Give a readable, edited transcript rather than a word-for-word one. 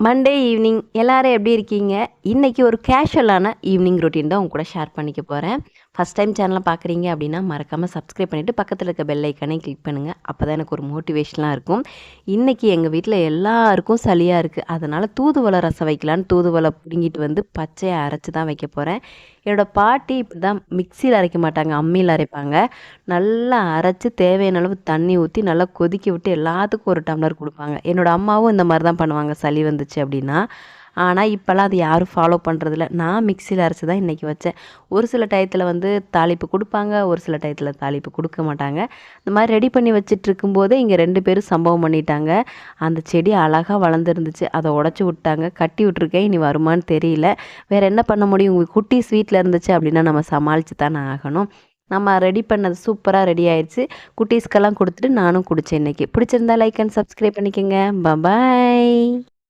Monday evening எல்லாரும் எப்படி இருக்கீங்க? இன்னைக்கு ஒரு கேஷுவலான ஈவினிங் ரொட்டீன் தான் உங்க கூட ஷேர் பண்ணிக்க போறேன். ஃபர்ஸ்ட் டைம் சேனல பார்க்குறீங்க அப்படின்னா, மறக்காம சப்ஸ்கிரைப் பண்ணிட்டு பக்கத்துல இருக்க பெல் ஐகானையும் கிளிக் பண்ணுங்க. அப்பதான் எனக்கு ஒரு மோட்டிவேஷனா இருக்கும். இன்னைக்கு எங்க வீட்ல எல்லாருக்கும் சளியா இருக்கு. அதனால தூதுவளை ரசம் வைக்கலான்னு தூதுவளை புடுங்கிட்டு வந்து பச்சையா அரைச்சு தான் வைக்க போறேன். என்னோட பாட்டி இப்படிதான் மிக்ஸியில அரைக்க மாட்டாங்க, அம்மியில அரைப்பாங்க. நல்லா அரைச்சு தேவையான அளவு தண்ணி ஊத்தி நல்லா கொதிக்க விட்டு எல்லாத்துக்கும் ஒரு டம்ளர் குடுப்பாங்க. என்னோட அம்மாவும் இந்த மாரி தான் பண்ணுவாங்க, சளி வந்துச்சு அப்படின்னா. ஆனா, இப்பலாம் அது யாரும் ஃபாலோ பண்றதில்ல. நான் மிக்ஸியில அரைச்சு தான் இன்னைக்கு வச்சேன். ஒரு சில டயத்துல வந்து தாளிப்பு குடுப்பாங்க, ஒரு சில டயத்துல தாளிப்பு குடுக்க மாட்டாங்க. இந்த மாரி ரெடி பண்ணி வச்சுட்ருக்கும்போதே இங்க 2 பேரும் சம்பவம் பண்ணிட்டாங்க. அந்த செடி அழகா வளர்ந்துருந்துச்சு. அத உடைச்சு விட்டாங்க. கட்டி விட்டுருக்கேன். இனி வருமான்னு தெரியல. வேற என்ன பண்ண முடியும்? உங்க குட்டீஸ் வீட்ல இருந்துச்சு அப்படின்னா நம்ம சமாளிச்சு தானே ஆகணும். நம்ம ரெடி பண்ணது சூப்பரா ரெடி ஆயிருச்சு. குட்டீஸ்க்கெல்லாம் குடுத்துட்டு நானும் குடிச்சேன் இன்னைக்கு. பிடிச்சிருந்தா லைக் அண்ட் சப்ஸ்கிரைப் பண்ணிக்கங்க. பபாய்.